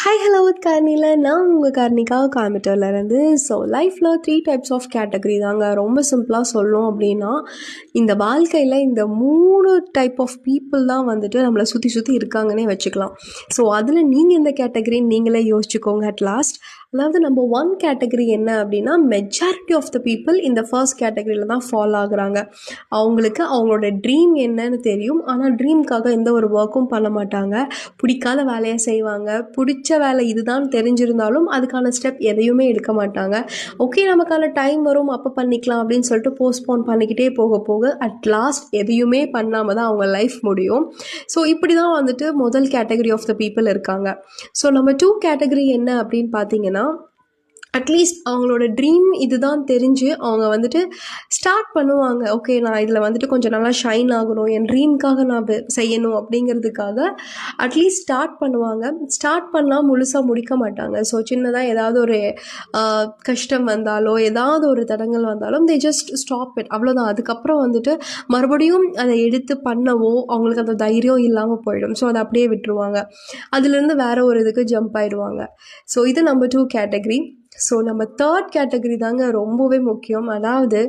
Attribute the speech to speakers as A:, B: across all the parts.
A: Hi hello with கார்னியில் நான் உங்கள் கார்னிகா கோயம்புத்தூர்லேருந்து. ஸோ லைஃப்பில் 3 டைப்ஸ் ஆஃப் கேட்டகரி தாங்க. ரொம்ப சிம்பிளாக சொல்லணும் அப்படின்னா, இந்த வாழ்க்கையில் இந்த 3 டைப் ஆஃப் பீப்புள் தான் வந்துட்டு நம்மளை சுற்றி சுற்றி இருக்காங்கன்னே வச்சுக்கலாம். ஸோ அதில் நீங்கள் எந்த கேட்டகரின்னு நீங்களே யோசிச்சுக்கோங்க அட் லாஸ்ட். அதாவது நம்ம 1 கேட்டகரி என்ன அப்படின்னா, மெஜாரிட்டி ஆஃப் த பீப்புள் இந்த ஃபர்ஸ்ட் கேட்டகரியில் தான் ஃபாலோ ஆகுறாங்க. அவங்களுக்கு அவங்களோட ட்ரீம் என்னன்னு தெரியும், ஆனால் ட்ரீம்க்காக எந்த ஒரு ஒர்க்கும் பண்ண மாட்டாங்க. பிடிக்காத வேலையை செய்வாங்க. பிடிச்ச வேலை இதுதான் தெரிஞ்சிருந்தாலும் அதுக்கான ஸ்டெப் எதையுமே எடுக்க மாட்டாங்க. ஓகே, நமக்கான டைம் வரும் அப்போ பண்ணிக்கலாம் அப்படின்னு சொல்லிட்டு போஸ்ட்போன் பண்ணிக்கிட்டே போக போக அட் லாஸ்ட் எதையுமே பண்ணாமல் தான் அவங்க லைஃப் முடியும். ஸோ இப்படி தான் வந்துட்டு முதல் கேட்டகரி ஆஃப் த பீப்புள் இருக்காங்க. ஸோ நம்ம 2 கேட்டகரி என்ன அப்படின்னு பார்த்தீங்கன்னா, அட்லீஸ்ட் அவங்களோட ட்ரீம் இதுதான் தெரிஞ்சு அவங்க வந்துட்டு ஸ்டார்ட் பண்ணுவாங்க. ஓகே, நான் இதில் வந்துட்டு கொஞ்சம் நல்லா ஷைன் ஆகணும், என் ட்ரீம்க்காக நான் செய்யணும் அப்படிங்கிறதுக்காக அட்லீஸ்ட் ஸ்டார்ட் பண்ணுவாங்க. ஸ்டார்ட் பண்ணால் முழுசாக முடிக்க மாட்டாங்க. ஸோ சின்னதாக ஏதாவது ஒரு கஷ்டம் வந்தாலோ ஏதாவது ஒரு தடங்கள் வந்தாலும் தே ஜஸ்ட் ஸ்டாப் இட், அவ்வளோதான். அதுக்கப்புறம் வந்துட்டு மறுபடியும் அதை எடுத்து பண்ணவோ அவங்களுக்கு அந்த தைரியம் இல்லாமல் போயிடும். ஸோ அதை அப்படியே விட்டுருவாங்க. அதுலேருந்து வேற ஒரு இதுக்கு ஜம்ப் ஆயிடுவாங்க. ஸோ இது நம்ம 2 கேட்டகரி. ஸோ நம்ம 3rd கேட்டகரி தாங்க ரொம்பவே முக்கியம். அதாவது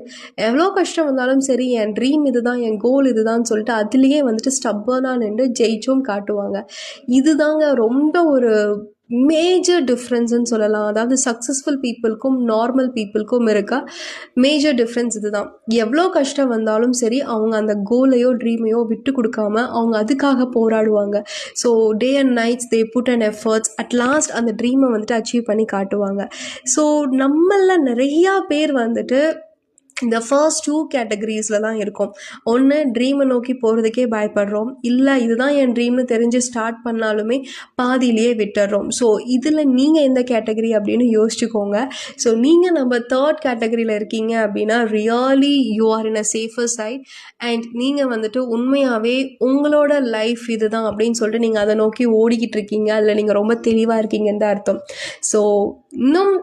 A: எவ்வளோ கஷ்டம் வந்தாலும் சரி, என் ட்ரீம் இதுதான், என் கோல் இதுதான் சொல்லிட்டு அதுலேயே வந்துட்டு ஸ்டப்பர்னாக நின்று ஜெயிச்சும் காட்டுவாங்க. இதுதாங்க ரொம்ப ஒரு மேஜர் டிஃப்ரென்ஸ்ன்னு சொல்லலாம். அதாவது சக்ஸஸ்ஃபுல் பீப்புளுக்கும் நார்மல் பீப்புளுக்கும் இருக்க மேஜர் டிஃப்ரென்ஸ் இதுதான். எவ்வளோ கஷ்டம் வந்தாலும் சரி, அவங்க அந்த கோலையோ ட்ரீமையோ விட்டு கொடுக்காம அவங்க அதுக்காக போராடுவாங்க. So day and nights they put and efforts. At last அந்த ட்ரீமை வந்துட்டு அச்சீவ் பண்ணி காட்டுவாங்க. ஸோ நம்மள நிறையா பேர் வந்துட்டு இந்த ஃபர்ஸ்ட் 2 கேட்டகரிஸில் தான் இருக்கும். ஒன்று, ட்ரீமை நோக்கி போகிறதுக்கே பயப்படுறோம். இல்லை, இதுதான் என் ட்ரீம்னு தெரிஞ்சு ஸ்டார்ட் பண்ணாலுமே பாதியிலேயே விட்டுடுறோம். ஸோ இதில் நீங்கள் எந்த கேட்டகரி அப்படின்னு யோசிச்சுக்கோங்க. ஸோ நீங்கள் நம்ம 3rd கேட்டகரியில் இருக்கீங்க அப்படின்னா really you are in a safer side. And நீங்கள் வந்துட்டு உண்மையாகவே உங்களோட லைஃப் இதுதான் அப்படின்னு சொல்லிட்டு நீங்கள் அதை நோக்கி ஓடிக்கிட்டு இருக்கீங்க. அதில் நீங்கள் ரொம்ப தெளிவாக இருக்கீங்கன்னு தான் அர்த்தம். ஸோ இன்னும்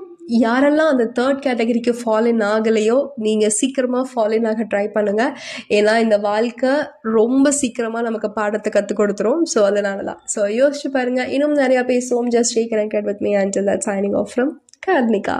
A: யாரெல்லாம் அந்த 3rd கேட்டகரிக்கு ஃபாலோன் ஆகலையோ, நீங்கள் சீக்கிரமாக ஃபாலோன் ஆக ட்ரை பண்ணுங்கள். ஏன்னா இந்த வாழ்க்கை ரொம்ப சீக்கிரமாக நமக்கு பாடத்தை கற்றுக் கொடுத்துரும். ஸோ அதனால தான். ஸோ யோசிச்சு பாருங்கள். இன்னும் நிறையா பேசுவோம். Just stay connected with me until that signing off from Karnika.